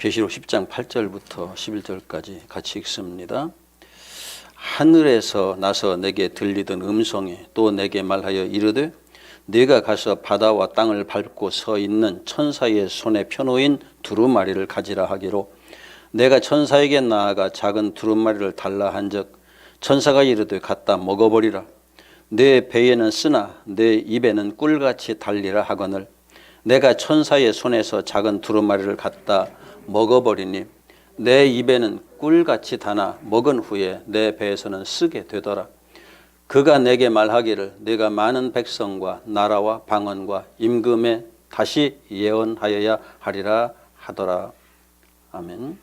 계시록 10장 8절부터 11절까지 같이 읽습니다. 하늘에서 나서 내게 들리던 음성이 또 내게 말하여 이르되 네가 가서 바다와 땅을 밟고 서 있는 천사의 손에 펴놓인 두루마리를 가지라 하기로 내가 천사에게 나아가 작은 두루마리를 달라 한즉 천사가 이르되 갖다 먹어버리라. 내 배에는 쓰나 내 입에는 꿀같이 달리라 하거늘 내가 천사의 손에서 작은 두루마리를 갖다 먹어버리니 내 입에는 꿀같이 다나 먹은 후에 내 배에서는 쓰게 되더라. 그가 내게 말하기를 내가 많은 백성과 나라와 방언과 임금에 다시 예언하여야 하리라 하더라. 아멘.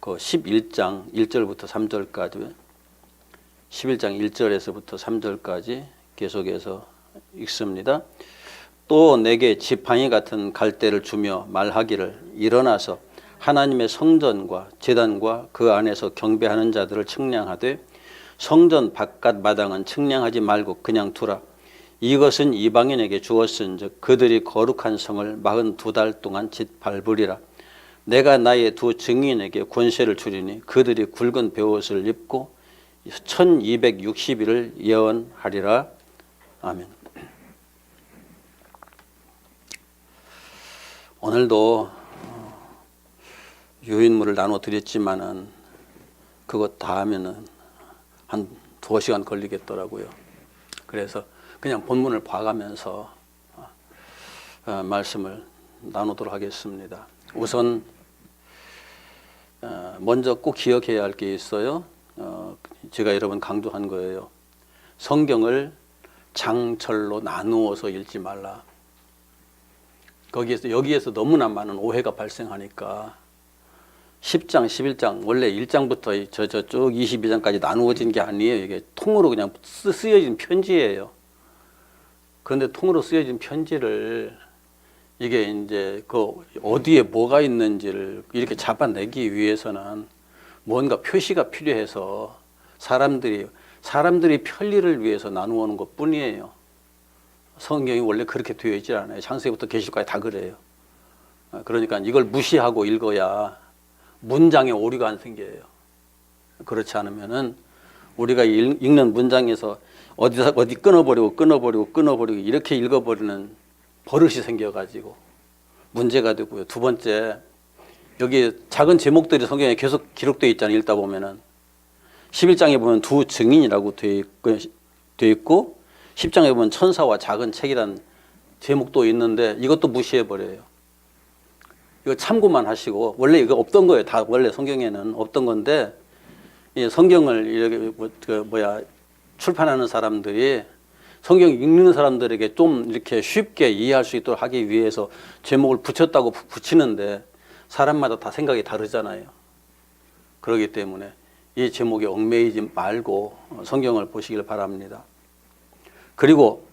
그 11장 1절부터 3절까지 11장 1절에서부터 3절까지 계속해서 읽습니다. 또 내게 지팡이 같은 갈대를 주며 말하기를 일어나서 하나님의 성전과 제단과 그 안에서 경배하는 자들을 측량하되 성전 바깥 마당은 측량하지 말고 그냥 두라. 이것은 이방인에게 주었은즉 그들이 거룩한 성을 42달 동안 짓밟으리라. 내가 나의 두 증인에게 권세를 주리니 그들이 굵은 베옷을 입고 1260일을 예언하리라. 아멘. 오늘도 유인물을 나눠 드렸지만은 그거 다 하면은 한 2시간 걸리겠더라고요. 그래서 그냥 본문을 봐가면서 말씀을 나누도록 하겠습니다. 우선 먼저 꼭 기억해야 할 게 있어요. 제가 여러 번 강조한 거예요. 성경을 장절로 나누어서 읽지 말라. 여기에서 너무나 많은 오해가 발생하니까 10장, 11장, 원래 1장부터 쭉 22장까지 나누어진 게 아니에요. 이게 통으로 그냥 쓰여진 편지예요. 그런데 통으로 쓰여진 편지를 이게 이제 그 어디에 뭐가 있는지를 이렇게 잡아내기 위해서는 뭔가 표시가 필요해서 사람들이 편리를 위해서 나누어는 것 뿐이에요. 성경이 원래 그렇게 되어 있지 않아요. 창세기부터 계시록까지 다 그래요. 그러니까 이걸 무시하고 읽어야 문장에 오류가 안 생겨요. 그렇지 않으면은 우리가 읽는 문장에서 어디 끊어버리고 이렇게 읽어버리는 버릇이 생겨가지고 문제가 되고요. 두 번째, 여기 작은 제목들이 성경에 계속 기록되어 있잖아요. 읽다 보면은 11장에 보면 두 증인이라고 되어 있고 10장에 보면 천사와 작은 책이란 제목도 있는데 이것도 무시해버려요. 이거 참고만 하시고, 원래 이거 없던 거예요. 다 원래 성경에는 없던 건데, 성경을 이렇게 출판하는 사람들이 성경 읽는 사람들에게 좀 이렇게 쉽게 이해할 수 있도록 하기 위해서 제목을 붙였다고 붙이는데 사람마다 다 생각이 다르잖아요. 그렇기 때문에 이 제목에 얽매이지 말고 성경을 보시길 바랍니다. 그리고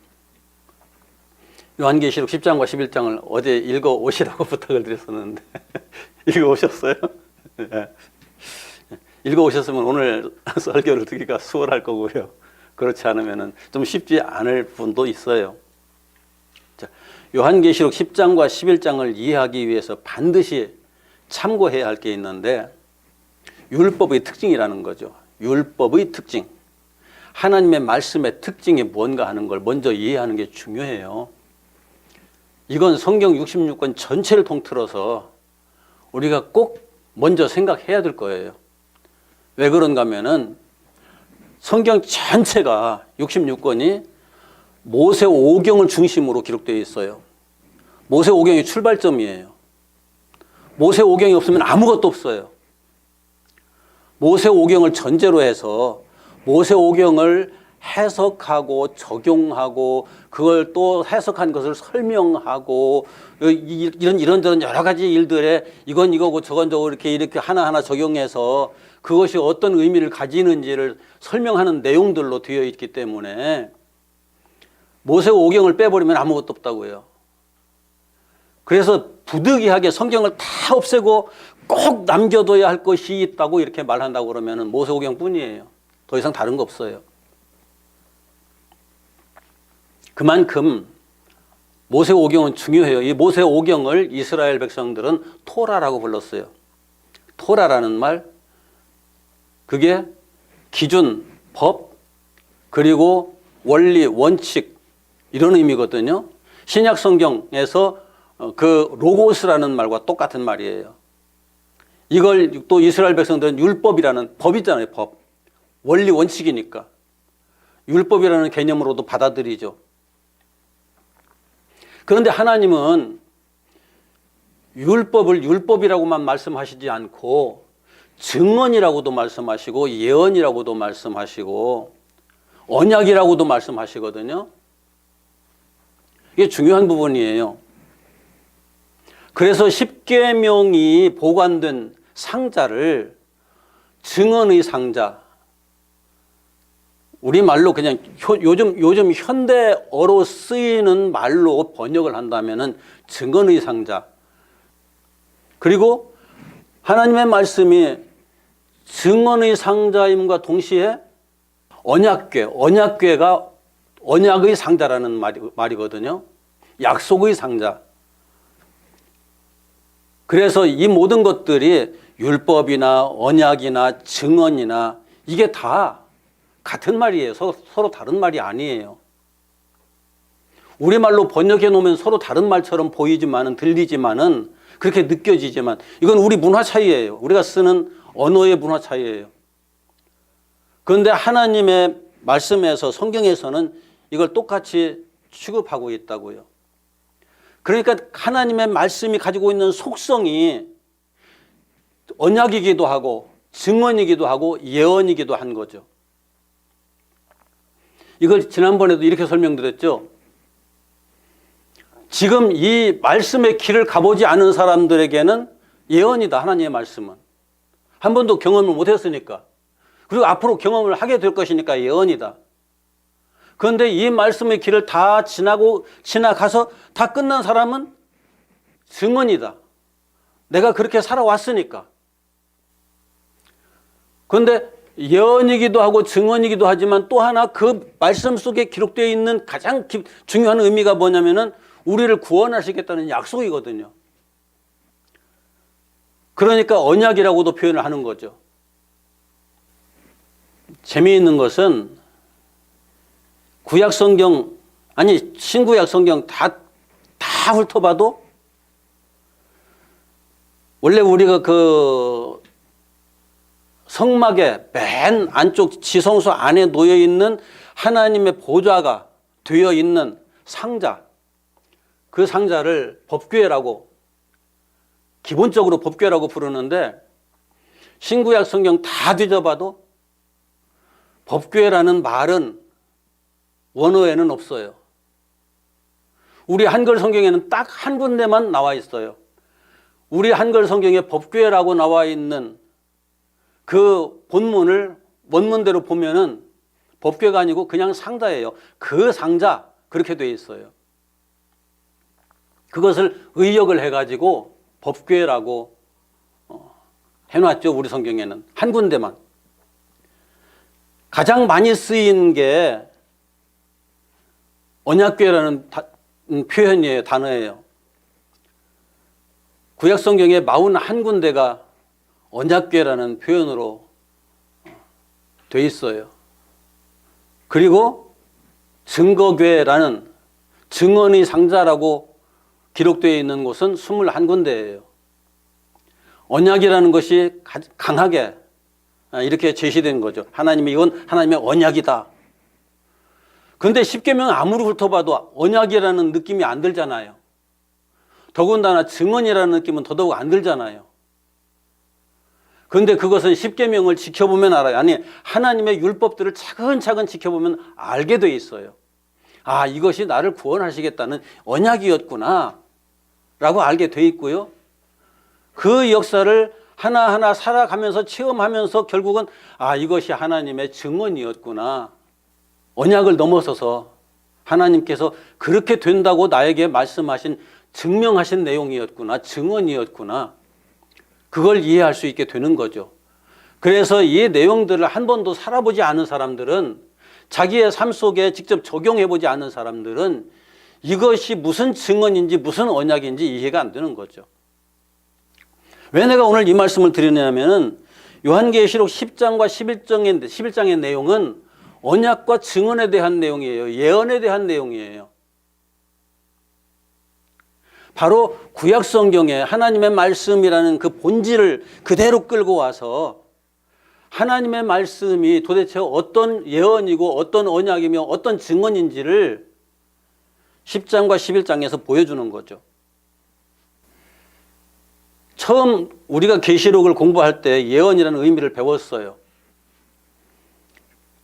요한계시록 10장과 11장을 어제 읽어 오시라고 부탁을 드렸었는데 읽어 오셨어요? 읽어 오셨으면 오늘 설교를 듣기가 수월할 거고요. 그렇지 않으면 좀 쉽지 않을 분도 있어요. 자, 요한계시록 10장과 11장을 이해하기 위해서 반드시 참고해야 할 게 있는데 율법의 특징이라는 거죠. 율법의 특징. 하나님의 말씀의 특징이 뭔가 하는 걸 먼저 이해하는 게 중요해요. 이건 성경 66권 전체를 통틀어서 우리가 꼭 먼저 생각해야 될 거예요. 왜 그런가 하면은 성경 전체가 66권이 모세 오경을 중심으로 기록되어 있어요. 모세 오경이 출발점이에요. 모세 오경이 없으면 아무것도 없어요. 모세 오경을 전제로 해서 모세 오경을 해석하고 적용하고 그걸 또 해석한 것을 설명하고 이런저런 여러 가지 일들에 이건 이거고 저건 저거 이렇게 하나하나 적용해서 그것이 어떤 의미를 가지는지를 설명하는 내용들로 되어 있기 때문에 모세 오경을 빼버리면 아무것도 없다고요. 그래서 부득이하게 성경을 다 없애고 꼭 남겨둬야 할 것이 있다고 이렇게 말한다고 그러면 모세 오경 뿐이에요. 더 이상 다른 거 없어요. 그만큼 모세오경은 중요해요. 이 모세오경을 이스라엘 백성들은 토라라고 불렀어요. 토라라는 말, 그게 기준, 법, 그리고 원리, 원칙 이런 의미거든요. 신약 성경에서 그 로고스라는 말과 똑같은 말이에요. 이걸 또 이스라엘 백성들은 율법이라는 법이잖아요. 법. 원리, 원칙이니까. 율법이라는 개념으로도 받아들이죠. 그런데 하나님은 율법을 율법이라고만 말씀하시지 않고 증언이라고도 말씀하시고 예언이라고도 말씀하시고 언약이라고도 말씀하시거든요. 이게 중요한 부분이에요. 그래서 십계명이 보관된 상자를 증언의 상자, 우리말로 그냥 요즘 현대어로 쓰이는 말로 번역을 한다면은 증언의 상자, 그리고 하나님의 말씀이 증언의 상자임과 동시에 언약궤가 언약의 상자라는 말이거든요. 약속의 상자. 그래서 이 모든 것들이 율법이나 언약이나 증언이나 이게 다 같은 말이에요. 서로 다른 말이 아니에요. 우리말로 번역해 놓으면 서로 다른 말처럼 보이지만은 들리지만은 그렇게 느껴지지만 이건 우리 문화 차이예요. 우리가 쓰는 언어의 문화 차이예요. 그런데 하나님의 말씀에서 성경에서는 이걸 똑같이 취급하고 있다고요. 그러니까 하나님의 말씀이 가지고 있는 속성이 언약이기도 하고 증언이기도 하고 예언이기도 한 거죠. 이걸 지난번에도 이렇게 설명드렸죠. 지금 이 말씀의 길을 가보지 않은 사람들에게는 예언이다. 하나님의 말씀은. 한 번도 경험을 못했으니까. 그리고 앞으로 경험을 하게 될 것이니까 예언이다. 그런데 이 말씀의 길을 다 지나가서 다 끝난 사람은 증언이다. 내가 그렇게 살아왔으니까. 그런데 예언이기도 하고 증언이기도 하지만 또 하나 그 말씀 속에 기록되어 있는 가장 중요한 의미가 뭐냐면은 우리를 구원하시겠다는 약속이거든요. 그러니까 언약이라고도 표현을 하는 거죠. 재미있는 것은 구약 성경, 아니 신구약 성경 다 훑어봐도 원래 우리가 그 성막의 맨 안쪽 지성소 안에 놓여 있는 하나님의 보좌가 되어 있는 상자, 그 상자를 법궤라고, 기본적으로 법궤라고 부르는데 신구약 성경 다 뒤져봐도 법궤라는 말은 원어에는 없어요. 우리 한글 성경에는 딱 한 군데만 나와 있어요. 우리 한글 성경에 법궤라고 나와 있는 그 본문을 원문대로 보면은 법궤가 아니고 그냥 상자예요. 그 상자, 그렇게 되어 있어요. 그것을 의역을 해가지고 법궤라고 해놨죠. 우리 성경에는 한 군데만. 가장 많이 쓰인 게 언약궤라는 표현이에요. 단어예요. 구약 성경에 41군데가 언약궤라는 표현으로 돼 있어요. 그리고 증거궤라는 증언의 상자라고 기록되어 있는 곳은 21군데예요. 언약이라는 것이 강하게 이렇게 제시된 거죠. 이건 하나님의 언약이다. 그런데 십계명 아무리 훑어봐도 언약이라는 느낌이 안 들잖아요. 더군다나 증언이라는 느낌은 더더욱 안 들잖아요. 그런데 그것은 십계명을 지켜보면 알아요. 아니, 하나님의 율법들을 차근차근 지켜보면 알게 돼 있어요. 아, 이것이 나를 구원하시겠다는 언약이었구나 라고 알게 돼 있고요. 그 역사를 하나하나 살아가면서 체험하면서 결국은 아, 이것이 하나님의 증언이었구나. 언약을 넘어서서 하나님께서 그렇게 된다고 나에게 말씀하신, 증명하신 내용이었구나. 증언이었구나. 그걸 이해할 수 있게 되는 거죠. 그래서 이 내용들을 한 번도 살아보지 않은 사람들은, 자기의 삶 속에 직접 적용해보지 않은 사람들은 이것이 무슨 증언인지 무슨 언약인지 이해가 안 되는 거죠. 왜 내가 오늘 이 말씀을 드리냐면은 요한계시록 10장과 11장의 내용은 언약과 증언에 대한 내용이에요. 예언에 대한 내용이에요. 바로 구약 성경에 하나님의 말씀이라는 그 본질을 그대로 끌고 와서 하나님의 말씀이 도대체 어떤 예언이고 어떤 언약이며 어떤 증언인지를 10장과 11장에서 보여주는 거죠. 처음 우리가 계시록을 공부할 때 예언이라는 의미를 배웠어요.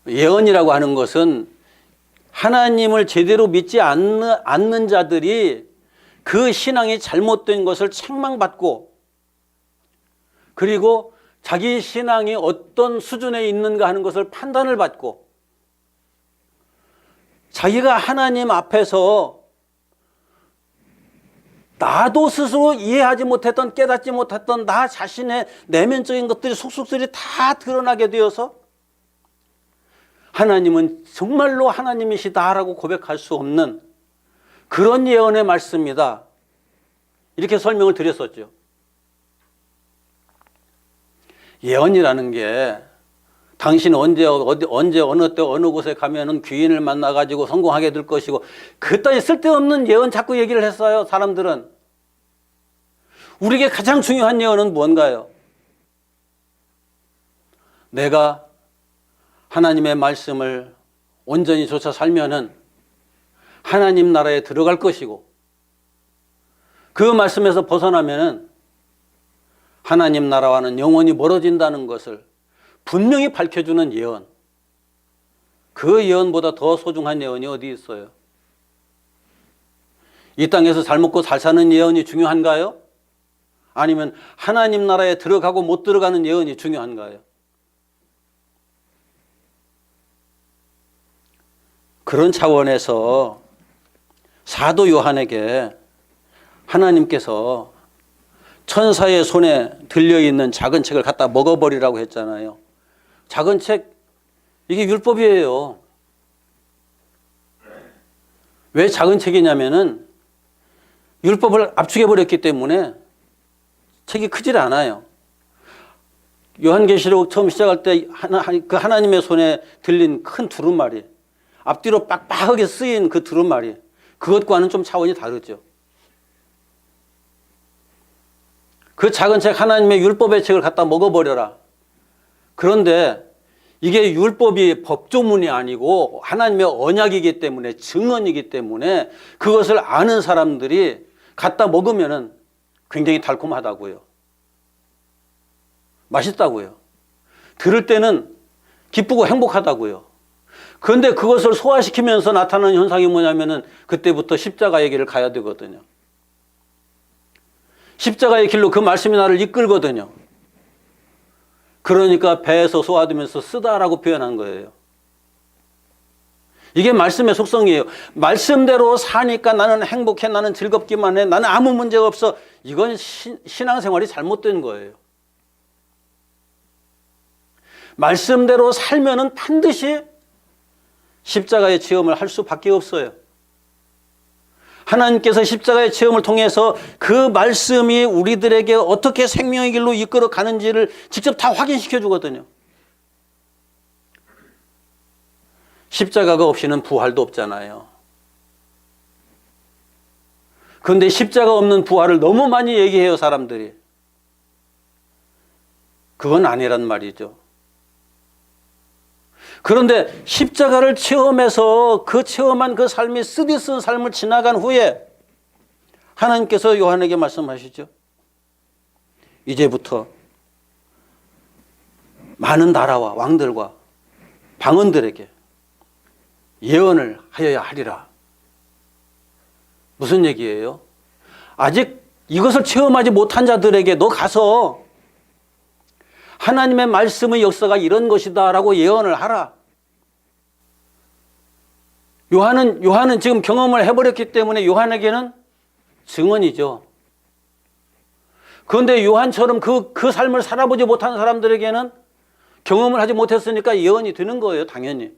예언이라고 하는 것은 하나님을 제대로 믿지 않는 자들이 그 신앙이 잘못된 것을 책망받고, 그리고 자기 신앙이 어떤 수준에 있는가 하는 것을 판단을 받고, 자기가 하나님 앞에서 나도 스스로 이해하지 못했던, 깨닫지 못했던 나 자신의 내면적인 것들이 속속들이 다 드러나게 되어서 하나님은 정말로 하나님이시다라고 고백할 수 없는 그런 예언의 말씀이다, 이렇게 설명을 드렸었죠. 예언이라는 게 당신 언제 어느 때 어느 곳에 가면은 귀인을 만나가지고 성공하게 될 것이고, 그따위 쓸데없는 예언 자꾸 얘기를 했어요. 사람들은. 우리에게 가장 중요한 예언은 뭔가요? 내가 하나님의 말씀을 온전히 좇아 살면은 하나님 나라에 들어갈 것이고, 그 말씀에서 벗어나면은 하나님 나라와는 영원히 멀어진다는 것을 분명히 밝혀주는 예언. 그 예언보다 더 소중한 예언이 어디 있어요? 이 땅에서 잘 먹고 잘 사는 예언이 중요한가요? 아니면 하나님 나라에 들어가고 못 들어가는 예언이 중요한가요? 그런 차원에서 사도 요한에게 하나님께서 천사의 손에 들려있는 작은 책을 갖다 먹어버리라고 했잖아요. 작은 책, 이게 율법이에요. 왜 작은 책이냐면은 율법을 압축해버렸기 때문에 책이 크질 않아요. 요한계시록 처음 시작할 때 그 하나님의 손에 들린 큰 두루마리, 앞뒤로 빡빡하게 쓰인 그 두루마리, 그것과는 좀 차원이 다르죠. 그 작은 책, 하나님의 율법의 책을 갖다 먹어버려라. 그런데 이게 율법이 법조문이 아니고 하나님의 언약이기 때문에, 증언이기 때문에 그것을 아는 사람들이 갖다 먹으면은 굉장히 달콤하다고요. 맛있다고요. 들을 때는 기쁘고 행복하다고요. 그런데 그것을 소화시키면서 나타나는 현상이 뭐냐면은 그때부터 십자가의 길을 가야 되거든요. 십자가의 길로 그 말씀이 나를 이끌거든요. 그러니까 배에서 소화되면서 쓰다라고 표현한 거예요. 이게 말씀의 속성이에요. 말씀대로 사니까 나는 행복해, 나는 즐겁기만 해, 나는 아무 문제가 없어. 이건 신앙생활이 잘못된 거예요. 말씀대로 살면은 반드시 십자가의 체험을 할 수밖에 없어요. 하나님께서 십자가의 체험을 통해서 그 말씀이 우리들에게 어떻게 생명의 길로 이끌어 가는지를 직접 다 확인시켜 주거든요. 십자가가 없이는 부활도 없잖아요. 그런데 십자가 없는 부활을 너무 많이 얘기해요, 사람들이. 그건 아니란 말이죠. 그런데 십자가를 체험해서 그 체험한 그 삶이 쓰디쓴 삶을 지나간 후에 하나님께서 요한에게 말씀하시죠. 이제부터 많은 나라와 왕들과 방언들에게 예언을 하여야 하리라. 무슨 얘기예요? 아직 이것을 체험하지 못한 자들에게 너 가서 하나님의 말씀의 역사가 이런 것이다 라고 예언을 하라. 요한은 지금 경험을 해버렸기 때문에 요한에게는 증언이죠. 그런데 요한처럼 그 삶을 살아보지 못한 사람들에게는 경험을 하지 못했으니까 예언이 되는 거예요, 당연히.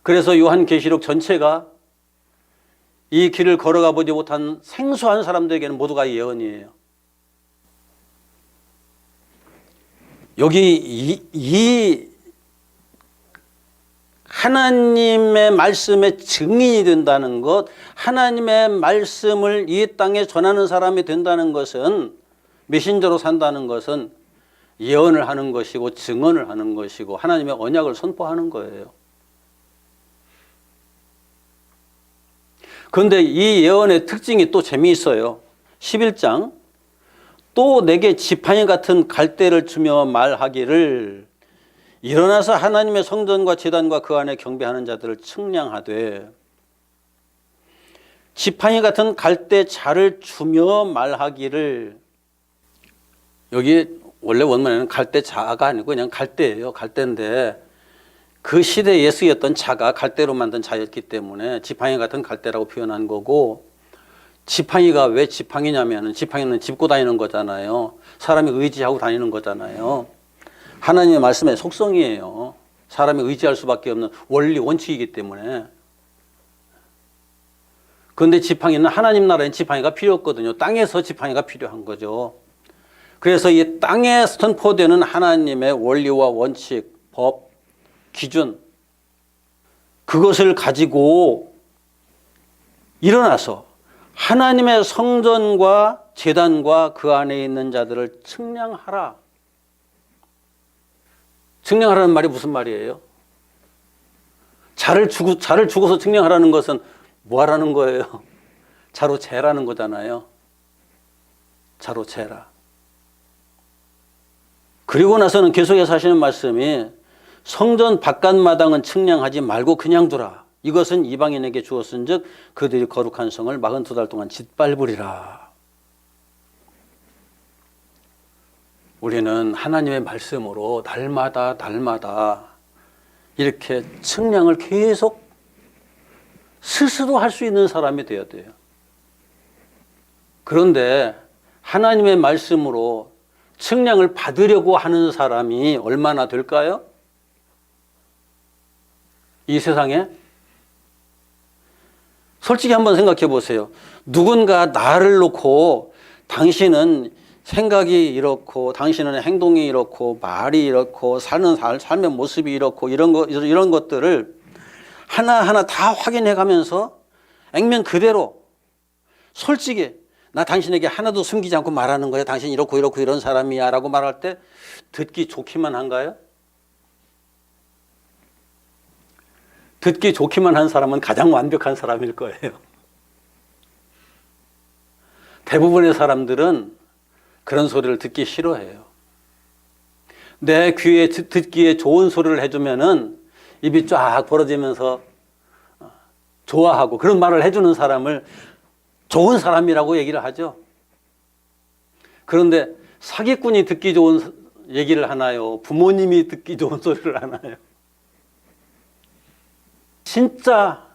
그래서 요한계시록 전체가 이 길을 걸어가 보지 못한 생소한 사람들에게는 모두가 예언이에요. 여기 이 하나님의 말씀에 증인이 된다는 것, 하나님의 말씀을 이 땅에 전하는 사람이 된다는 것은, 메신저로 산다는 것은 예언을 하는 것이고 증언을 하는 것이고 하나님의 언약을 선포하는 거예요. 그런데 이 예언의 특징이 또 재미있어요. 11장, 또 내게 지팡이 같은 갈대를 주며 말하기를 일어나서 하나님의 성전과 제단과 그 안에 경배하는 자들을 측량하되, 지팡이 같은 갈대 자를 주며 말하기를, 여기 원래 원문에는 갈대 자가 아니고 그냥 갈대예요. 갈대인데 그 시대에 쓰였던 자가 갈대로 만든 자였기 때문에 지팡이 같은 갈대라고 표현한 거고, 지팡이가 왜 지팡이냐면 지팡이는 짚고 다니는 거잖아요. 사람이 의지하고 다니는 거잖아요. 하나님의 말씀의 속성이에요. 사람이 의지할 수밖에 없는 원리 원칙이기 때문에. 그런데 지팡이는 하나님 나라엔 지팡이가 필요 없거든요. 땅에서 지팡이가 필요한 거죠. 그래서 이 땅에 선포되는 하나님의 원리와 원칙, 법, 기준, 그것을 가지고 일어나서 하나님의 성전과 제단과 그 안에 있는 자들을 측량하라. 측량하라는 말이 무슨 말이에요? 자를 죽어서 측량하라는 것은 뭐 하라는 거예요? 자로 재라는 거잖아요. 자로 재라. 그리고 나서는 계속해서 하시는 말씀이 성전 바깥마당은 측량하지 말고 그냥 두라. 이것은 이방인에게 주었은즉 그들이 거룩한 성을 42달 동안 짓밟으리라. 우리는 하나님의 말씀으로 날마다 이렇게 측량을 계속 스스로 할 수 있는 사람이 되어야 돼요. 그런데 하나님의 말씀으로 측량을 받으려고 하는 사람이 얼마나 될까요? 이 세상에? 솔직히 한번 생각해 보세요. 누군가 나를 놓고 당신은 생각이 이렇고 당신은 행동이 이렇고 말이 이렇고 삶의 모습이 이렇고 이런 것들을 하나하나 다 확인해 가면서 액면 그대로 솔직히 나 당신에게 하나도 숨기지 않고 말하는 거야. 당신 이렇고 이런 사람이야 라고 말할 때 듣기 좋기만 한가요? 듣기 좋기만 한 사람은 가장 완벽한 사람일 거예요. 대부분의 사람들은 그런 소리를 듣기 싫어해요. 내 귀에 듣기에 좋은 소리를 해주면은 입이 쫙 벌어지면서 좋아하고 그런 말을 해주는 사람을 좋은 사람이라고 얘기를 하죠. 그런데 사기꾼이 듣기 좋은 얘기를 하나요? 부모님이 듣기 좋은 소리를 하나요? 진짜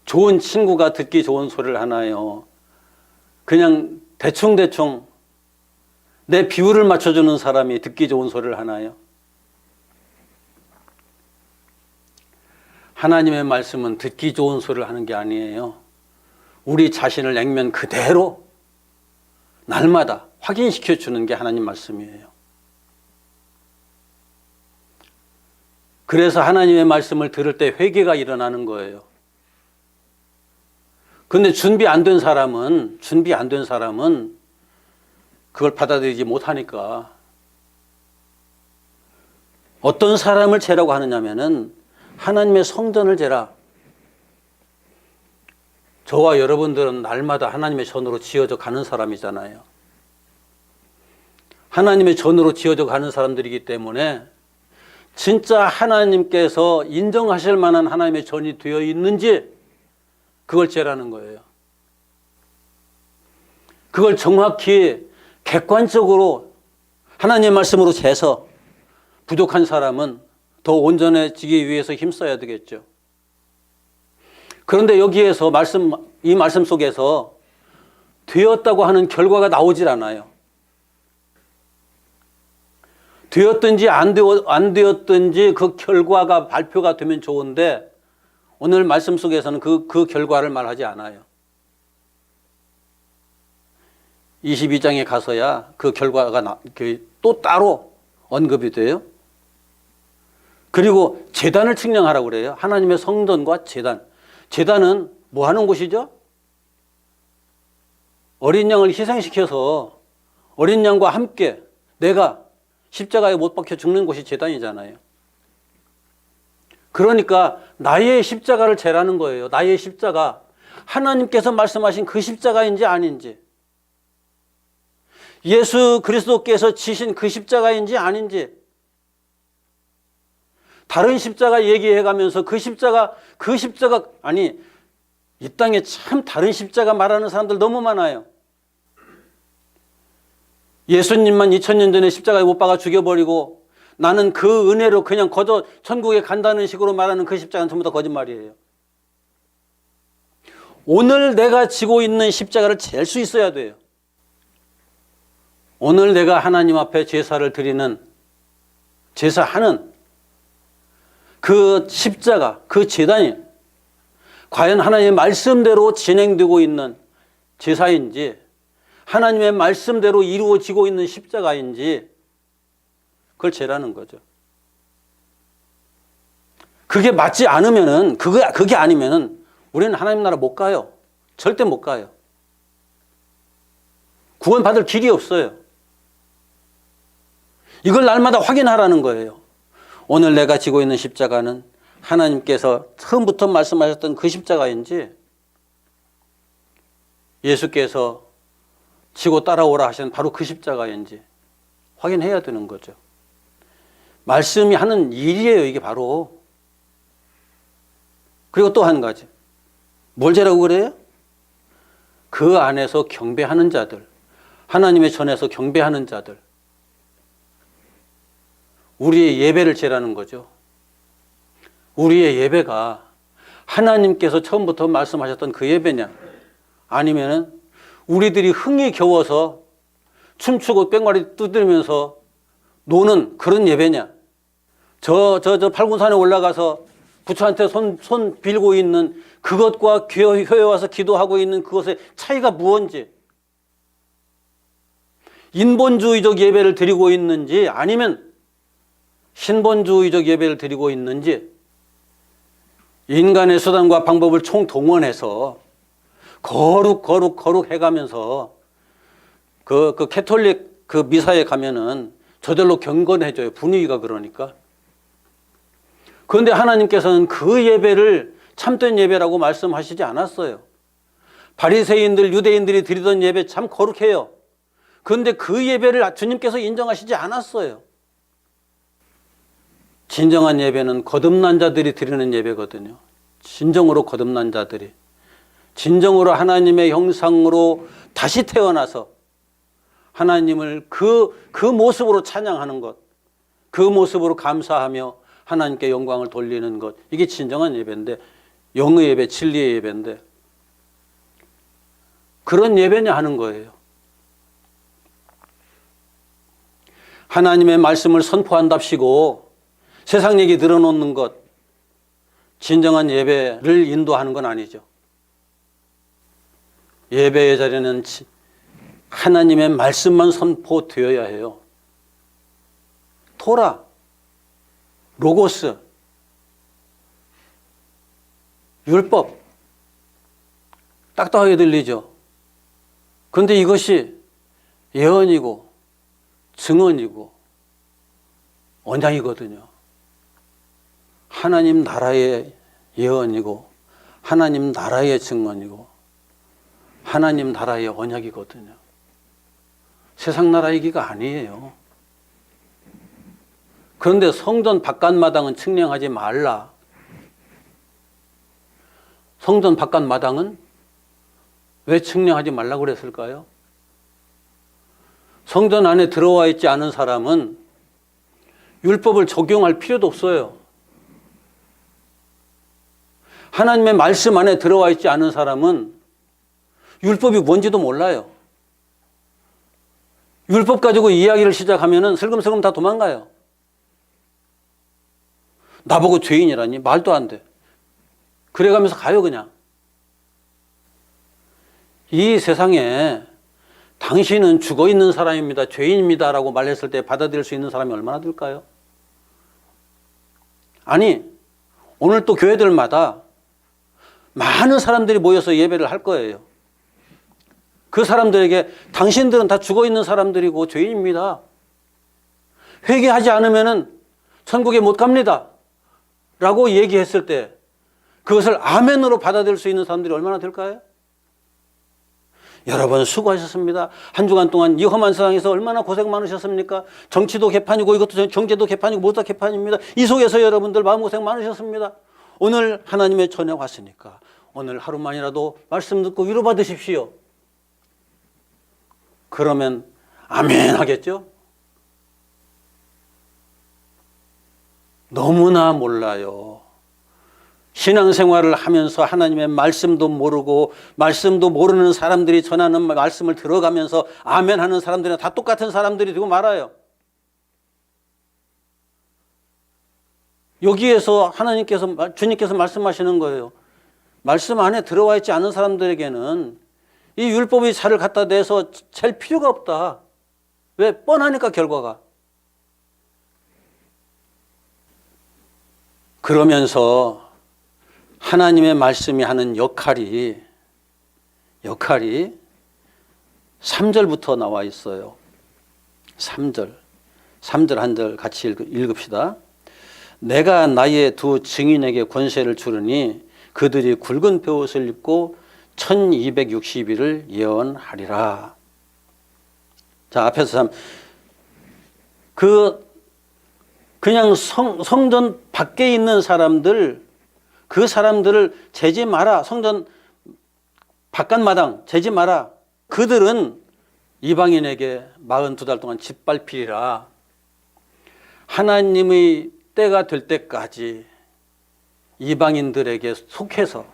좋은 친구가 듣기 좋은 소리를 하나요? 그냥 대충 내 비율을 맞춰주는 사람이 듣기 좋은 소리를 하나요? 하나님의 말씀은 듣기 좋은 소리를 하는 게 아니에요. 우리 자신을 액면 그대로 날마다 확인시켜 주는 게 하나님 말씀이에요. 그래서 하나님의 말씀을 들을 때 회개가 일어나는 거예요. 근데 준비 안 된 사람은 그걸 받아들이지 못하니까 어떤 사람을 재라고 하느냐면은 하나님의 성전을 재라. 저와 여러분들은 날마다 하나님의 전으로 지어져 가는 사람이잖아요. 하나님의 전으로 지어져 가는 사람들이기 때문에 진짜 하나님께서 인정하실 만한 하나님의 전이 되어 있는지 그걸 재라는 거예요. 그걸 정확히 객관적으로 하나님의 말씀으로 재서 부족한 사람은 더 온전해지기 위해서 힘써야 되겠죠. 그런데 여기에서 이 말씀 속에서 되었다고 하는 결과가 나오질 않아요. 되었든지 안 되었든지 그 결과가 발표가 되면 좋은데 오늘 말씀 속에서는 그 결과를 말하지 않아요. 22장에 가서야 그 결과가 또 따로 언급이 돼요. 그리고 제단을 측량하라고 그래요. 하나님의 성전과 제단. 제단은 뭐 하는 곳이죠? 어린 양을 희생시켜서 어린 양과 함께 내가 십자가에 못 박혀 죽는 곳이 제단이잖아요. 그러니까 나의 십자가를 재라는 거예요. 나의 십자가. 하나님께서 말씀하신 그 십자가인지 아닌지. 예수 그리스도께서 지신 그 십자가인지 아닌지. 다른 십자가 얘기해가면서 그 십자가 아니, 이 땅에 참 다른 십자가 말하는 사람들 너무 많아요. 예수님만 2000년 전에 십자가에 못 박아 죽여버리고 나는 그 은혜로 그냥 거저 천국에 간다는 식으로 말하는 그 십자가는 전부 다 거짓말이에요. 오늘 내가 지고 있는 십자가를 잴 수 있어야 돼요. 오늘 내가 하나님 앞에 제사를 드리는, 제사하는 그 십자가, 그 제단이 과연 하나님의 말씀대로 진행되고 있는 제사인지, 하나님의 말씀대로 이루어지고 있는 십자가인지, 그걸 재라는 거죠. 그게 맞지 않으면은, 그게 아니면은 우리는 하나님 나라 못 가요. 절대 못 가요. 구원받을 길이 없어요. 이걸 날마다 확인하라는 거예요. 오늘 내가 지고 있는 십자가는 하나님께서 처음부터 말씀하셨던 그 십자가인지, 예수께서 지고 따라오라 하신 바로 그 십자가인지 확인해야 되는 거죠. 말씀이 하는 일이에요, 이게 바로. 그리고 또 한 가지. 뭘 재라고 그래요? 그 안에서 경배하는 자들, 하나님의 전에서 경배하는 자들, 우리의 예배를 재라는 거죠. 우리의 예배가 하나님께서 처음부터 말씀하셨던 그 예배냐, 아니면은 우리들이 흥이 겨워서 춤추고 뺑마리 두드리면서 노는 그런 예배냐. 저 팔군산에 올라가서 부처한테 손 빌고 있는 그것과 교회에 와서 기도하고 있는 그것의 차이가 무엇인지, 인본주의적 예배를 드리고 있는지 아니면 신본주의적 예배를 드리고 있는지, 인간의 수단과 방법을 총동원해서 거룩 해가면서 그 캐톨릭 그 미사에 가면은 저절로 경건해져요. 분위기가 그러니까. 그런데 하나님께서는 그 예배를 참된 예배라고 말씀하시지 않았어요. 바리새인들, 유대인들이 드리던 예배 참 거룩해요. 그런데 그 예배를 주님께서 인정하시지 않았어요. 진정한 예배는 거듭난 자들이 드리는 예배거든요. 진정으로 거듭난 자들이, 진정으로 하나님의 형상으로 다시 태어나서 하나님을 그 모습으로 찬양하는 것, 그 모습으로 감사하며 하나님께 영광을 돌리는 것, 이게 진정한 예배인데, 영의 예배, 진리의 예배인데 그런 예배냐 하는 거예요. 하나님의 말씀을 선포한답시고 세상 얘기 들어놓는 것, 진정한 예배를 인도하는 건 아니죠. 예배의 자리는 하나님의 말씀만 선포되어야 해요. 토라, 로고스, 율법, 딱딱하게 들리죠. 그런데 이것이 예언이고 증언이고 언약이거든요. 하나님 나라의 예언이고 하나님 나라의 증언이고 하나님 나라의 언약이거든요. 세상 나라 얘기가 아니에요. 그런데 성전 바깥마당은 측량하지 말라. 성전 바깥마당은 왜 측량하지 말라고 그랬을까요? 성전 안에 들어와 있지 않은 사람은 율법을 적용할 필요도 없어요. 하나님의 말씀 안에 들어와 있지 않은 사람은 율법이 뭔지도 몰라요. 율법 가지고 이야기를 시작하면 슬금슬금 다 도망가요. 나보고 죄인이라니? 말도 안 돼. 그래가면서 가요 그냥. 이 세상에 당신은 죽어있는 사람입니다, 죄인입니다 라고 말했을 때 받아들일 수 있는 사람이 얼마나 될까요? 아니, 오늘 또 교회들마다 많은 사람들이 모여서 예배를 할 거예요. 그 사람들에게 당신들은 다 죽어있는 사람들이고 죄인입니다, 회개하지 않으면 천국에 못 갑니다 라고 얘기했을 때 그것을 아멘으로 받아들일 수 있는 사람들이 얼마나 될까요? 여러분 수고하셨습니다. 한 주간 동안 이 험한 세상에서 얼마나 고생 많으셨습니까? 정치도 개판이고 이것도 경제도 개판이고 모두 다 개판입니다. 이 속에서 여러분들 마음고생 많으셨습니다. 오늘 하나님의 전에 왔으니까 오늘 하루만이라도 말씀 듣고 위로받으십시오. 그러면 아멘 하겠죠? 너무나 몰라요. 신앙생활을 하면서 하나님의 말씀도 모르고 말씀도 모르는 사람들이 전하는 말씀을 들어가면서 아멘 하는 사람들은 다 똑같은 사람들이 되고 말아요. 여기에서 주님께서 말씀하시는 거예요. 말씀 안에 들어와 있지 않은 사람들에게는 이 율법의 살을 갖다 대서 잴 필요가 없다. 왜? 뻔하니까 결과가. 그러면서 하나님의 말씀이 하는 역할이 3절부터 나와 있어요. 3절 한 절 같이 읽읍시다. 내가 나의 두 증인에게 권세를 주르니 그들이 굵은 베옷을 입고 1260일을 예언하리라. 자, 앞에서 그냥 성전 밖에 있는 사람들, 그 사람들을 재지 마라. 성전 바깥마당 재지 마라. 그들은 이방인에게 42달 동안 짓밟히리라. 하나님의 때가 될 때까지 이방인들에게 속해서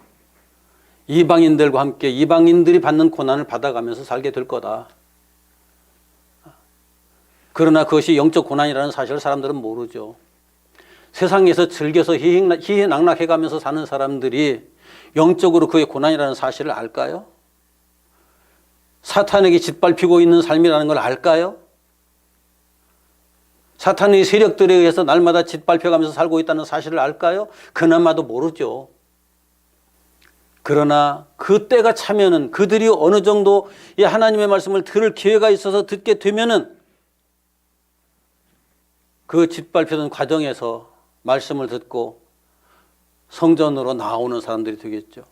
이방인들과 함께 이방인들이 받는 고난을 받아가면서 살게 될 거다. 그러나 그것이 영적 고난이라는 사실을 사람들은 모르죠. 세상에서 즐겨서 희희낙낙해가면서 사는 사람들이 영적으로 그의 고난이라는 사실을 알까요? 사탄에게 짓밟히고 있는 삶이라는 걸 알까요? 사탄의 세력들에 의해서 날마다 짓밟혀가면서 살고 있다는 사실을 알까요? 그나마도 모르죠. 그러나 그 때가 차면은 그들이 어느 정도 이 하나님의 말씀을 들을 기회가 있어서 듣게 되면은 그 짓밟히던 과정에서 말씀을 듣고 성전으로 나오는 사람들이 되겠죠.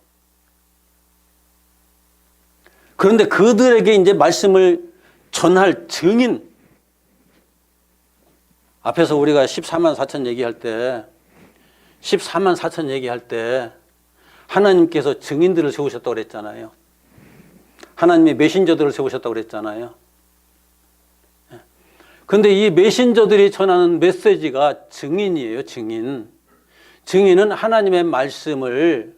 그런데 그들에게 이제 말씀을 전할 증인, 앞에서 우리가 14만 4천 얘기할 때 14만 4천 얘기할 때 하나님께서 증인들을 세우셨다고 그랬잖아요. 하나님의 메신저들을 세우셨다고 그랬잖아요. 그런데 이 메신저들이 전하는 메시지가 증인이에요. 증인은 하나님의 말씀을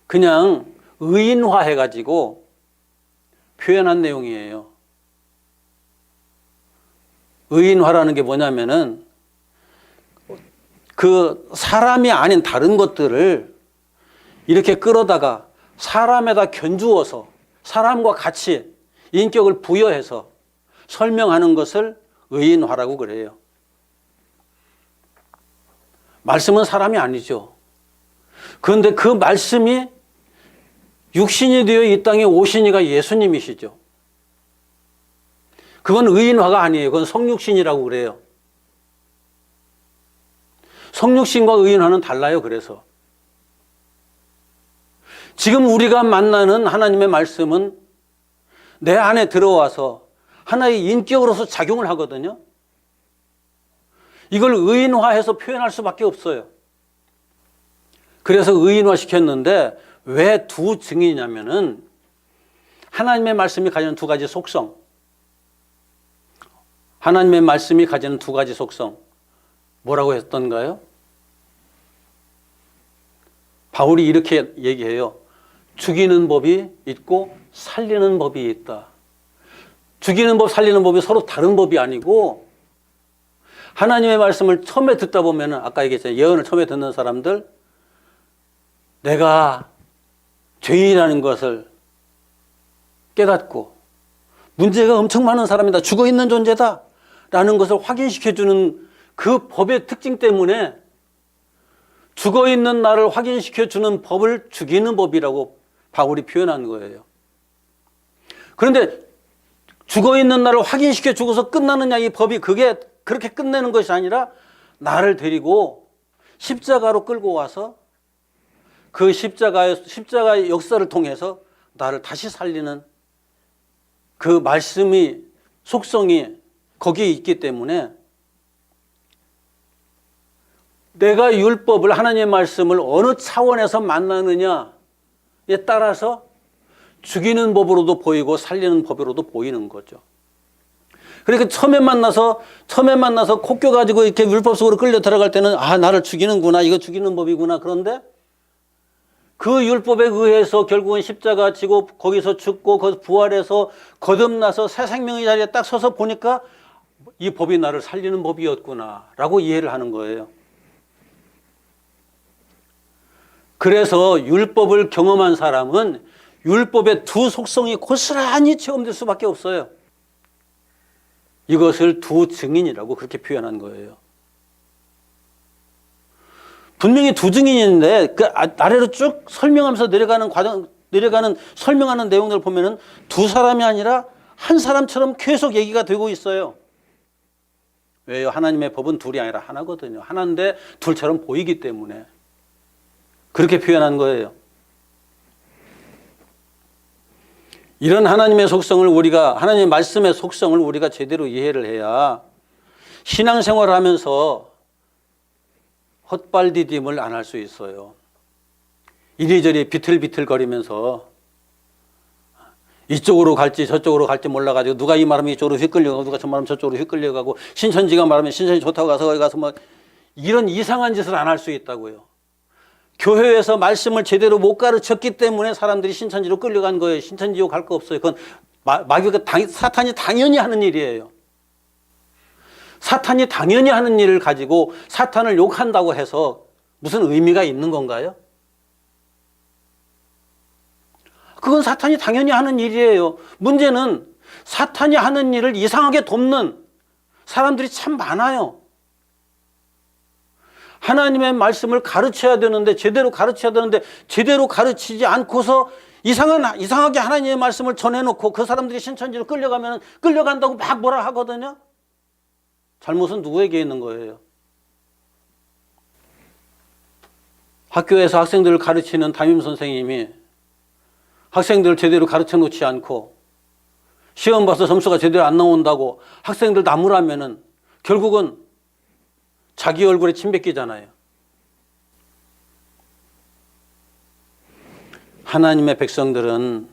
그냥 의인화해가지고 표현한 내용이에요. 의인화라는 게 뭐냐면은 그 사람이 아닌 다른 것들을 이렇게 끌어다가 사람에다 견주어서 사람과 같이 인격을 부여해서 설명하는 것을 의인화라고 그래요. 말씀은 사람이 아니죠. 그런데 그 말씀이 육신이 되어 이 땅에 오신 이가 예수님이시죠. 그건 의인화가 아니에요. 그건 성육신이라고 그래요. 성육신과 의인화는 달라요. 그래서 지금 우리가 만나는 하나님의 말씀은 내 안에 들어와서 하나의 인격으로서 작용을 하거든요. 이걸 의인화해서 표현할 수밖에 없어요. 그래서 의인화 시켰는데 왜 두 증인이냐면은 하나님의 말씀이 가지는 두 가지 속성, 하나님의 말씀이 가지는 두 가지 속성, 뭐라고 했던가요? 바울이 이렇게 얘기해요. 죽이는 법이 있고 살리는 법이 있다. 죽이는 법, 살리는 법이 서로 다른 법이 아니고 하나님의 말씀을 처음에 듣다 보면 아까 얘기했잖아요. 예언을 처음에 듣는 사람들 내가 죄인이라는 것을 깨닫고 문제가 엄청 많은 사람이다. 죽어있는 존재다. 라는 것을 확인시켜주는 그 법의 특징 때문에 죽어있는 나를 확인시켜주는 법을 죽이는 법이라고 바울이 표현한 거예요. 그런데 죽어있는 나를 확인시켜 주고서 끝나느냐, 이 법이 그게 그렇게 끝내는 것이 아니라 나를 데리고 십자가로 끌고 와서 그 십자가의 역사를 통해서 나를 다시 살리는 그 말씀이, 속성이 거기에 있기 때문에 내가 율법을, 하나님의 말씀을 어느 차원에서 만나느냐에 따라서 죽이는 법으로도 보이고 살리는 법으로도 보이는 거죠. 그러니까 처음에 만나서 코 껴가지고 이렇게 율법 속으로 끌려 들어갈 때는 나를 죽이는구나, 이거 죽이는 법이구나. 그런데 그 율법에 의해서 결국은 십자가 지고 거기서 죽고 거기서 부활해서 거듭나서 새 생명의 자리에 딱 서서 보니까 이 법이 나를 살리는 법이었구나 라고 이해를 하는 거예요. 그래서 율법을 경험한 사람은 율법의 두 속성이 고스란히 체험될 수밖에 없어요. 이것을 두 증인이라고 그렇게 표현한 거예요. 분명히 두 증인인데 그 아래로 쭉 설명하면서 설명하는 내용들을 보면은 두 사람이 아니라 한 사람처럼 계속 얘기가 되고 있어요. 왜요? 하나님의 법은 둘이 아니라 하나거든요. 하나인데 둘처럼 보이기 때문에 그렇게 표현한 거예요. 이런 하나님의 속성을 하나님의 말씀의 속성을 우리가 제대로 이해를 해야 신앙생활을 하면서 헛발디딤을 안 할 수 있어요. 이리저리 비틀비틀거리면서 이쪽으로 갈지 저쪽으로 갈지 몰라가지고 누가 이 말하면 이쪽으로 휘끌려가고 누가 저 말하면 저쪽으로 휘끌려가고 신천지가 말하면 신천지 좋다고 가서 거기 가서 뭐 이런 이상한 짓을 안 할 수 있다고요. 교회에서 말씀을 제대로 못 가르쳤기 때문에 사람들이 신천지로 끌려간 거예요. 신천지로 갈 거 없어요. 그건 사탄이 당연히 하는 일이에요. 사탄이 당연히 하는 일을 가지고 사탄을 욕한다고 해서 무슨 의미가 있는 건가요? 그건 사탄이 당연히 하는 일이에요. 문제는 사탄이 하는 일을 이상하게 돕는 사람들이 참 많아요. 하나님의 말씀을 가르쳐야 되는데 제대로 가르치지 않고서 이상하게 하나님의 말씀을 전해놓고 그 사람들이 신천지로 끌려간다고 막 뭐라 하거든요. 잘못은 누구에게 있는 거예요? 학교에서 학생들을 가르치는 담임선생님이 학생들을 제대로 가르쳐 놓지 않고 시험 봐서 점수가 제대로 안 나온다고 학생들 나무라면은 결국은 자기 얼굴에 침 뱉기잖아요. 하나님의 백성들은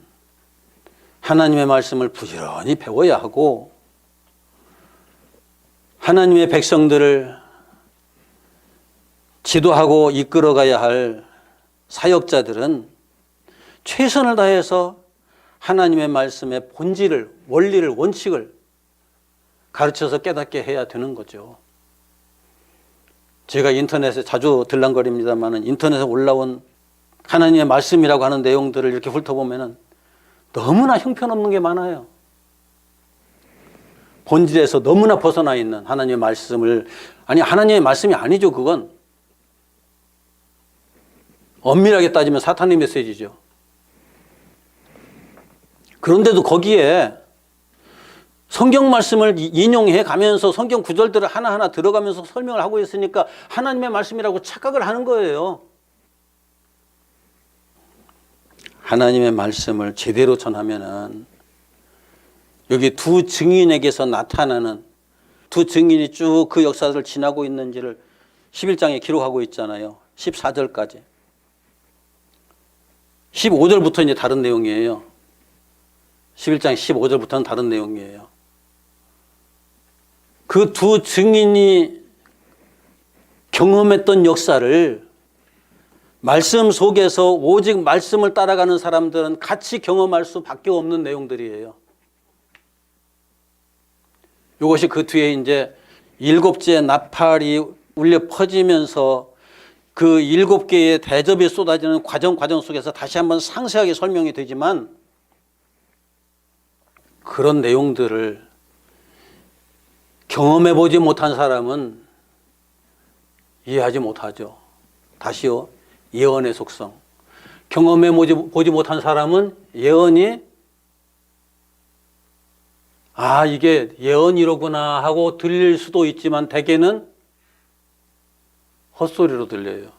하나님의 말씀을 부지런히 배워야 하고 하나님의 백성들을 지도하고 이끌어가야 할 사역자들은 최선을 다해서 하나님의 말씀의 본질을, 원리를, 원칙을 가르쳐서 깨닫게 해야 되는 거죠. 제가 인터넷에 자주 들락거립니다만 인터넷에 올라온 하나님의 말씀이라고 하는 내용들을 이렇게 훑어보면 너무나 형편없는 게 많아요. 본질에서 너무나 벗어나 있는 하나님의 말씀을, 하나님의 말씀이 아니죠. 그건 엄밀하게 따지면 사탄의 메시지죠. 그런데도 거기에 성경 말씀을 인용해 가면서 성경 구절들을 하나하나 들어가면서 설명을 하고 있으니까 하나님의 말씀이라고 착각을 하는 거예요. 하나님의 말씀을 제대로 전하면은 여기 두 증인에게서 나타나는 두 증인이 쭉 그 역사를 지나고 있는지를 11장에 기록하고 있잖아요. 14절까지. 15절부터 이제 다른 내용이에요. 11장 15절부터는 다른 내용이에요. 그 두 증인이 경험했던 역사를 말씀 속에서 오직 말씀을 따라가는 사람들은 같이 경험할 수밖에 없는 내용들이에요. 이것이 그 뒤에 이제 일곱째 나팔이 울려 퍼지면서 그 7개의 대접이 쏟아지는 과정 속에서 다시 한번 상세하게 설명이 되지만 그런 내용들을 경험해 보지 못한 사람은 이해하지 못하죠. 다시요. 예언의 속성. 경험해 보지 못한 사람은 예언이 이게 예언이로구나 하고 들릴 수도 있지만 대개는 헛소리로 들려요.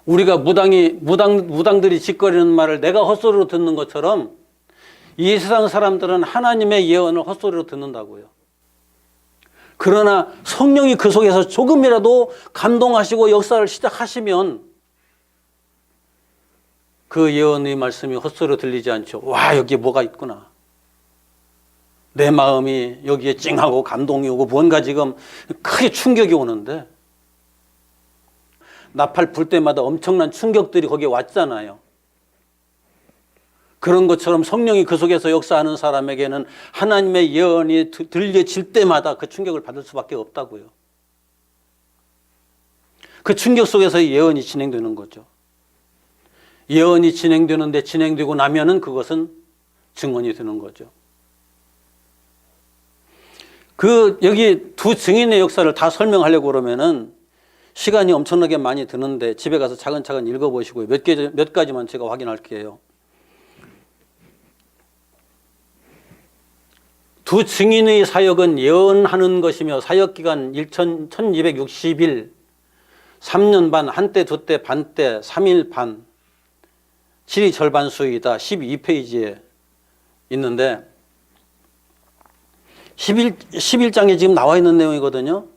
우리가 무당들이 짓거리는 말을 내가 헛소리로 듣는 것처럼 이 세상 사람들은 하나님의 예언을 헛소리로 듣는다고요. 그러나 성령이 그 속에서 조금이라도 감동하시고 역사를 시작하시면 그 예언의 말씀이 헛소리로 들리지 않죠. 와, 여기에 뭐가 있구나. 내 마음이 여기에 찡하고 감동이 오고 뭔가 지금 크게 충격이 오는데 나팔 불 때마다 엄청난 충격들이 거기에 왔잖아요. 그런 것처럼 성령이 그 속에서 역사하는 사람에게는 하나님의 예언이 들려질 때마다 그 충격을 받을 수밖에 없다고요. 그 충격 속에서 예언이 진행되는 거죠. 예언이 진행되고 나면은 그것은 증언이 되는 거죠. 여기 두 증인의 역사를 다 설명하려고 그러면은 시간이 엄청나게 많이 드는데 집에 가서 차근차근 읽어보시고요. 몇 가지만 제가 확인할게요. 두 증인의 사역은 예언하는 것이며 사역기간 1260일, 3년 반, 한때, 두때, 반때, 3일 반, 7이 절반수이다. 12페이지에 있는데 11장에 지금 나와 있는 내용이거든요.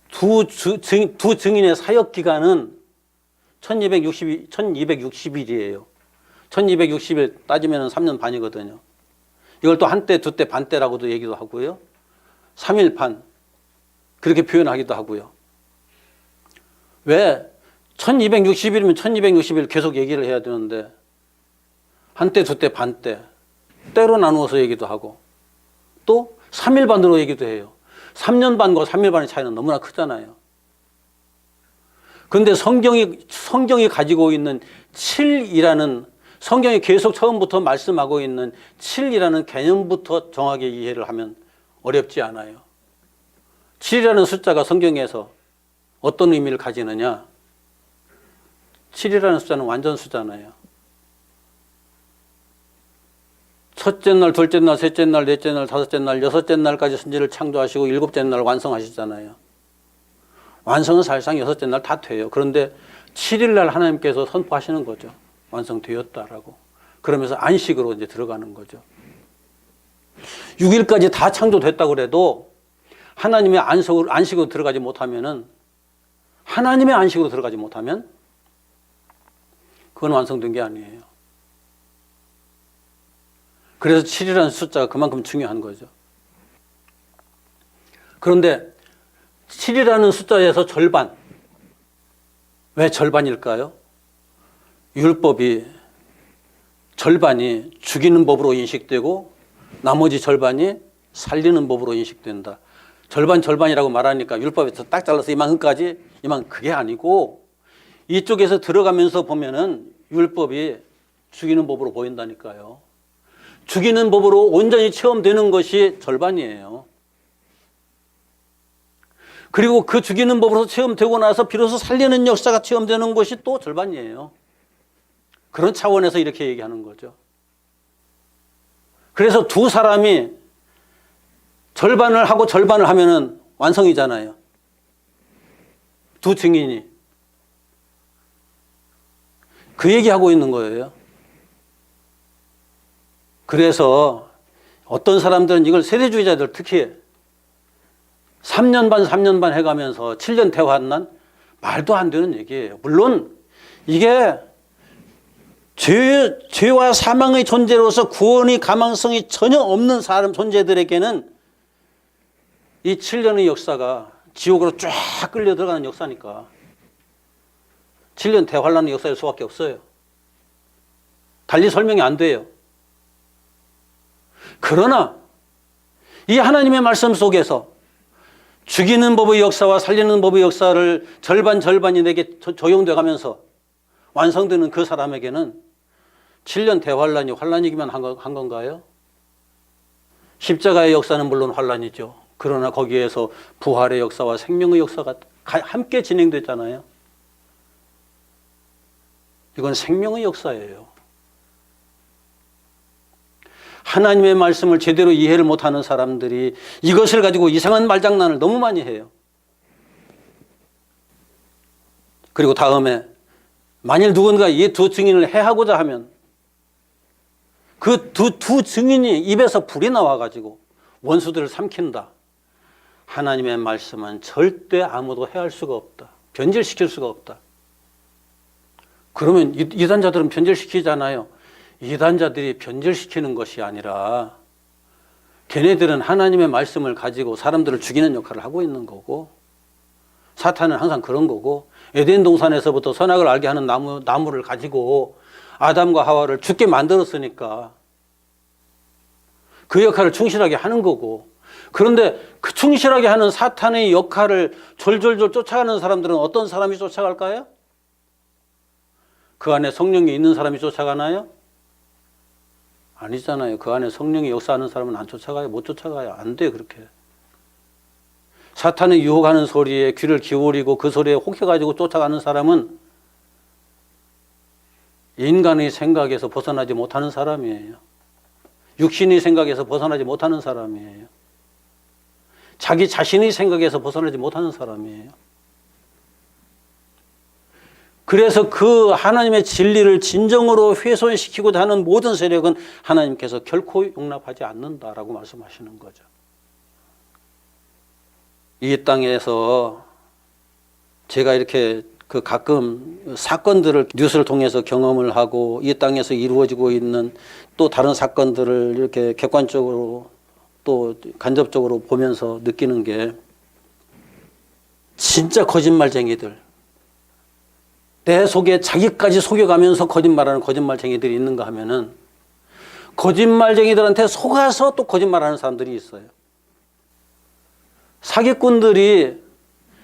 두 증인의 사역 기간은 1260일이에요. 1260일 따지면 3년 반이거든요. 이걸 또 한때, 두때, 반때라고도 얘기도 하고요. 3일 반 그렇게 표현하기도 하고요. 왜? 1260일이면 1260일 계속 얘기를 해야 되는데 한때, 두때, 반때 때로 나누어서 얘기도 하고 또 3일 반으로 얘기도 해요. 3년 반과 3일 반의 차이는 너무나 크잖아요. 그런데 성경이 가지고 있는 7이라는 성경이 계속 처음부터 말씀하고 있는 7이라는 개념부터 정확하게 이해를 하면 어렵지 않아요. 7이라는 숫자가 성경에서 어떤 의미를 가지느냐? 7이라는 숫자는 완전 숫자잖아요. 첫째 날, 둘째 날, 셋째 날, 넷째 날, 다섯째 날, 여섯째 날까지 선지를 창조하시고 일곱째 날 완성하시잖아요. 완성은 사실상 여섯째 날 다 돼요. 그런데 7일 날 하나님께서 선포하시는 거죠. 완성되었다라고. 그러면서 안식으로 이제 들어가는 거죠. 6일까지 다 창조됐다고 그래도 하나님의 안식으로 들어가지 못하면은 하나님의 안식으로 들어가지 못하면 그건 완성된 게 아니에요. 그래서 7이라는 숫자가 그만큼 중요한 거죠. 그런데 7이라는 숫자에서 절반. 왜 절반일까요? 율법이 절반이 죽이는 법으로 인식되고 나머지 절반이 살리는 법으로 인식된다. 절반이라고 말하니까 율법에서 딱 잘라서 이만큼까지 그게 아니고 이쪽에서 들어가면서 보면은 율법이 죽이는 법으로 보인다니까요. 죽이는 법으로 온전히 체험되는 것이 절반이에요. 그리고 그 죽이는 법으로 체험되고 나서 비로소 살리는 역사가 체험되는 것이 또 절반이에요. 그런 차원에서 이렇게 얘기하는 거죠. 그래서 두 사람이 절반을 하고 절반을 하면은 완성이잖아요. 두 증인이. 그 얘기하고 있는 거예요. 그래서 어떤 사람들은 이걸 세대주의자들 특히 3년 반 해가면서 7년 대환난 말도 안 되는 얘기예요. 물론 이게 죄와 사망의 존재로서 구원의 가망성이 전혀 없는 사람 존재들에게는 이 7년의 역사가 지옥으로 쫙 끌려 들어가는 역사니까 7년 대환란의 역사일 수밖에 없어요. 달리 설명이 안 돼요. 그러나 이 하나님의 말씀 속에서 죽이는 법의 역사와 살리는 법의 역사를 절반이 내게 적용돼 가면서 완성되는 그 사람에게는 7년 대환란이 환란이기만 한 건가요? 십자가의 역사는 물론 환란이죠. 그러나 거기에서 부활의 역사와 생명의 역사가 함께 진행됐잖아요. 이건 생명의 역사예요. 하나님의 말씀을 제대로 이해를 못하는 사람들이 이것을 가지고 이상한 말장난을 너무 많이 해요. 그리고 다음에 만일 누군가 이 두 증인을 해하고자 하면 그 두 증인이 입에서 불이 나와가지고 원수들을 삼킨다. 하나님의 말씀은 절대 아무도 해할 수가 없다. 변질시킬 수가 없다. 그러면 이단자들은 변질시키잖아요. 이단자들이 변질시키는 것이 아니라 걔네들은 하나님의 말씀을 가지고 사람들을 죽이는 역할을 하고 있는 거고, 사탄은 항상 그런 거고, 에덴 동산에서부터 선악을 알게 하는 나무를 가지고 아담과 하와를 죽게 만들었으니까 그 역할을 충실하게 하는 거고, 그런데 그 충실하게 하는 사탄의 역할을 졸졸졸 쫓아가는 사람들은 어떤 사람이 쫓아갈까요? 그 안에 성령이 있는 사람이 쫓아가나요? 아니잖아요. 그 안에 성령이 역사하는 사람은 안 쫓아가요. 못 쫓아가요. 안 돼요. 그렇게. 사탄의 유혹하는 소리에 귀를 기울이고 그 소리에 혹해가지고 쫓아가는 사람은 인간의 생각에서 벗어나지 못하는 사람이에요. 육신의 생각에서 벗어나지 못하는 사람이에요. 자기 자신의 생각에서 벗어나지 못하는 사람이에요. 그래서 그 하나님의 진리를 진정으로 훼손시키고자 하는 모든 세력은 하나님께서 결코 용납하지 않는다라고 말씀하시는 거죠. 이 땅에서 제가 이렇게 그 가끔 사건들을 뉴스를 통해서 경험을 하고 이 땅에서 이루어지고 있는 또 다른 사건들을 이렇게 객관적으로 또 간접적으로 보면서 느끼는 게, 진짜 거짓말쟁이들, 내 속에 자기까지 속여가면서 거짓말하는 거짓말쟁이들이 있는가 하면은 거짓말쟁이들한테 속아서 또 거짓말하는 사람들이 있어요. 사기꾼들이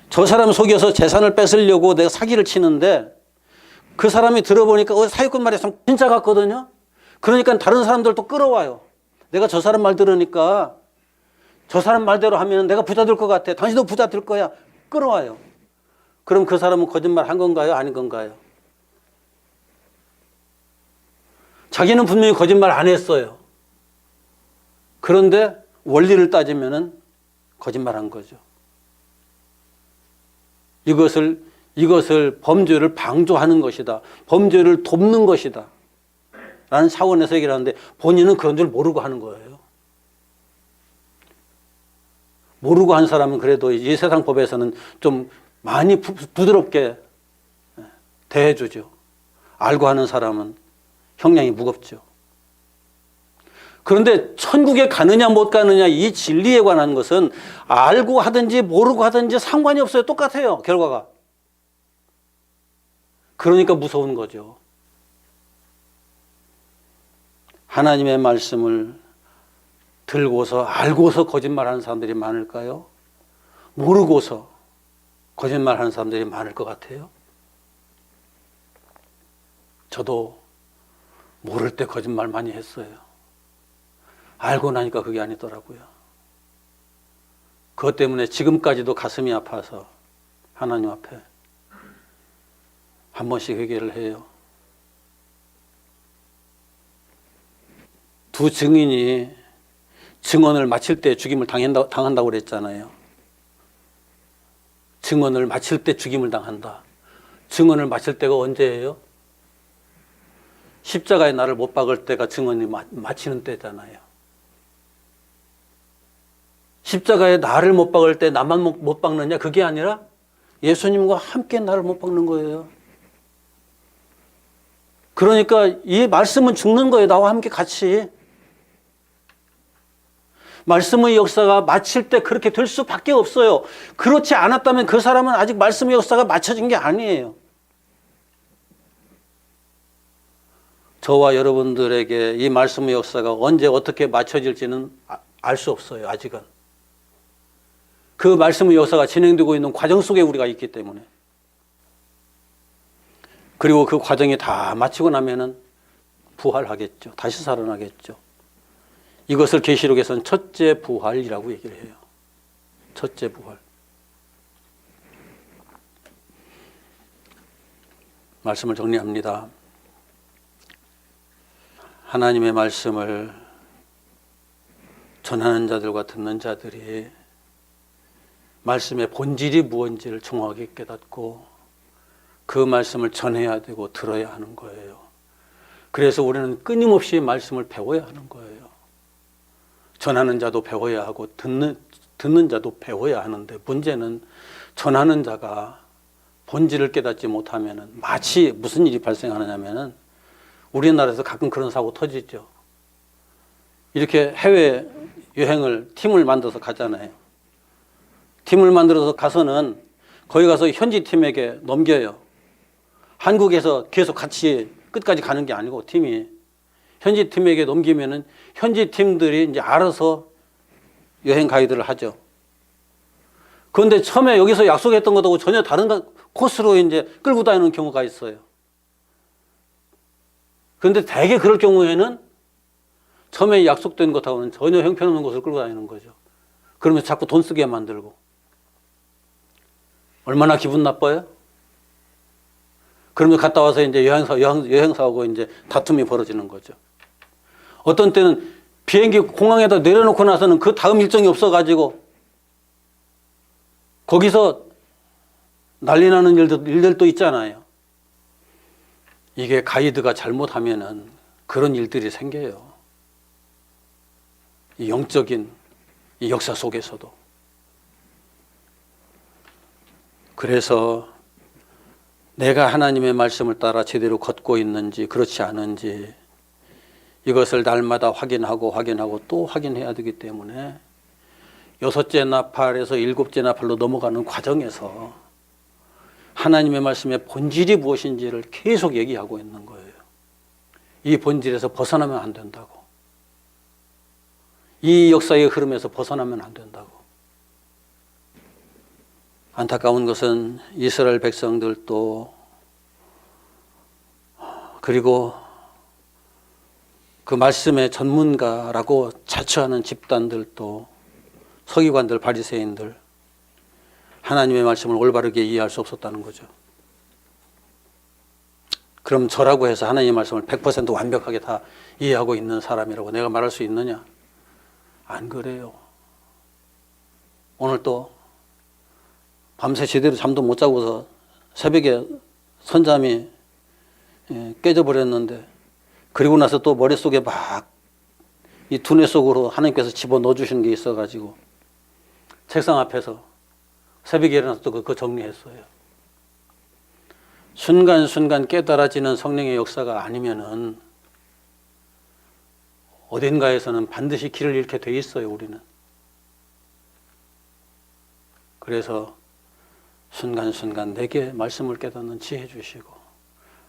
저 사람 속여서 재산을 뺏으려고 내가 사기를 치는데 그 사람이 들어보니까 사기꾼 말이 참 진짜 같거든요. 그러니까 다른 사람들도 끌어와요. 내가 저 사람 말 들으니까 저 사람 말대로 하면 내가 부자 될 것 같아. 당신도 부자 될 거야. 끌어와요. 그럼 그 사람은 거짓말 한 건가요? 아닌 건가요? 자기는 분명히 거짓말 안 했어요. 그런데 원리를 따지면은 거짓말한 거죠. 이것을 범죄를 방조하는 것이다. 범죄를 돕는 것이다. 라는 차원에서 얘기를 하는데 본인은 그런 줄 모르고 하는 거예요. 모르고 한 사람은 그래도 이 세상 법에서는 좀 많이 부드럽게 대해주죠. 알고 하는 사람은 형량이 무겁죠. 그런데 천국에 가느냐 못 가느냐 이 진리에 관한 것은 알고 하든지 모르고 하든지 상관이 없어요. 똑같아요. 결과가. 그러니까 무서운 거죠. 하나님의 말씀을 들고서 알고서 거짓말하는 사람들이 많을까요? 모르고서 거짓말하는 사람들이 많을 것 같아요. 저도 모를 때 거짓말 많이 했어요. 알고 나니까 그게 아니더라고요. 그것 때문에 지금까지도 가슴이 아파서 하나님 앞에 한 번씩 회개를 해요. 두 증인이 증언을 마칠 때 죽임을 당한다고 그랬잖아요. 증언을 마칠 때 죽임을 당한다. 증언을 마칠 때가 언제예요? 십자가에 나를 못 박을 때가 증언이 마치는 때잖아요. 십자가에 나를 못 박을 때 나만 못 박느냐? 그게 아니라 예수님과 함께 나를 못 박는 거예요. 그러니까 이 말씀은 죽는 거예요. 나와 함께 같이. 말씀의 역사가 마칠 때 그렇게 될 수밖에 없어요. 그렇지 않았다면 그 사람은 아직 말씀의 역사가 맞춰진 게 아니에요. 저와 여러분들에게 이 말씀의 역사가 언제 어떻게 맞춰질지는 알 수 없어요. 아직은. 그 말씀의 역사가 진행되고 있는 과정 속에 우리가 있기 때문에. 그리고 그 과정이 다 마치고 나면은 부활하겠죠. 다시 살아나겠죠. 이것을 계시록에서는 첫째 부활이라고 얘기를 해요. 첫째 부활. 말씀을 정리합니다. 하나님의 말씀을 전하는 자들과 듣는 자들이 말씀의 본질이 무엇인지를 정확하게 깨닫고 그 말씀을 전해야 되고 들어야 하는 거예요. 그래서 우리는 끊임없이 말씀을 배워야 하는 거예요. 전하는 자도 배워야 하고 듣는 자도 배워야 하는데, 문제는 전하는 자가 본질을 깨닫지 못하면은 마치 무슨 일이 발생하느냐면은, 우리나라에서 가끔 그런 사고 터지죠. 이렇게 해외 여행을 팀을 만들어서 가잖아요. 팀을 만들어서 가서는 거기 가서 현지 팀에게 넘겨요. 한국에서 계속 같이 끝까지 가는 게 아니고 팀이 현지 팀에게 넘기면은 현지 팀들이 이제 알아서 여행 가이드를 하죠. 그런데 처음에 여기서 약속했던 것하고 전혀 다른 코스로 이제 끌고 다니는 경우가 있어요. 그런데 대개 그럴 경우에는 처음에 약속된 것하고는 전혀 형편없는 곳을 끌고 다니는 거죠. 그러면 자꾸 돈 쓰게 만들고. 얼마나 기분 나빠요? 그러면 갔다 와서 이제 여행사하고 이제 다툼이 벌어지는 거죠. 어떤 때는 비행기 공항에다 내려놓고 나서는 그 다음 일정이 없어가지고 거기서 난리 나는 일들도 있잖아요. 이게 가이드가 잘못하면은 그런 일들이 생겨요. 이 영적인 이 역사 속에서도. 그래서 내가 하나님의 말씀을 따라 제대로 걷고 있는지 그렇지 않은지 이것을 날마다 확인하고 또 확인해야 되기 때문에 6째 나팔에서 7째 나팔로 넘어가는 과정에서 하나님의 말씀의 본질이 무엇인지를 계속 얘기하고 있는 거예요. 이 본질에서 벗어나면 안 된다고. 이 역사의 흐름에서 벗어나면 안 된다고. 안타까운 것은 이스라엘 백성들도 그리고 그 말씀의 전문가라고 자처하는 집단들도 서기관들, 바리새인들 하나님의 말씀을 올바르게 이해할 수 없었다는 거죠. 그럼 저라고 해서 하나님의 말씀을 100% 완벽하게 다 이해하고 있는 사람이라고 내가 말할 수 있느냐? 안 그래요. 오늘 또 밤새 제대로 잠도 못 자고서 새벽에 선잠이 깨져버렸는데, 그리고 나서 또 머릿속에 막 이 두뇌 속으로 하나님께서 집어넣어 주시는 게 있어가지고 책상 앞에서 새벽에 일어나서 또 그거 정리했어요. 순간순간 깨달아지는 성령의 역사가 아니면은 어딘가에서는 반드시 길을 잃게 돼 있어요, 우리는. 그래서 순간순간 내게 말씀을 깨닫는 지혜 주시고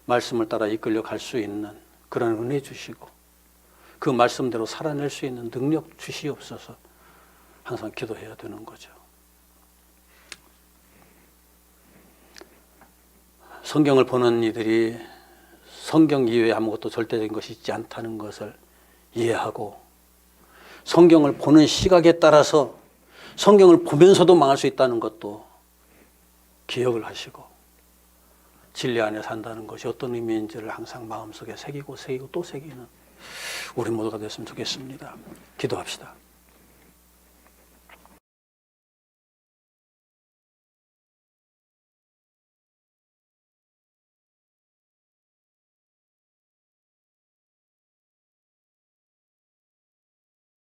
말씀을 따라 이끌려 갈 수 있는 그런 은혜 주시고 그 말씀대로 살아낼 수 있는 능력 주시옵소서 항상 기도해야 되는 거죠. 성경을 보는 이들이 성경 이외에 아무것도 절대적인 것이 있지 않다는 것을 이해하고 성경을 보는 시각에 따라서 성경을 보면서도 망할 수 있다는 것도 기억을 하시고 진리 안에 산다는 것이 어떤 의미인지를 항상 마음속에 새기고 또 새기는 우리 모두가 됐으면 좋겠습니다. 기도합시다.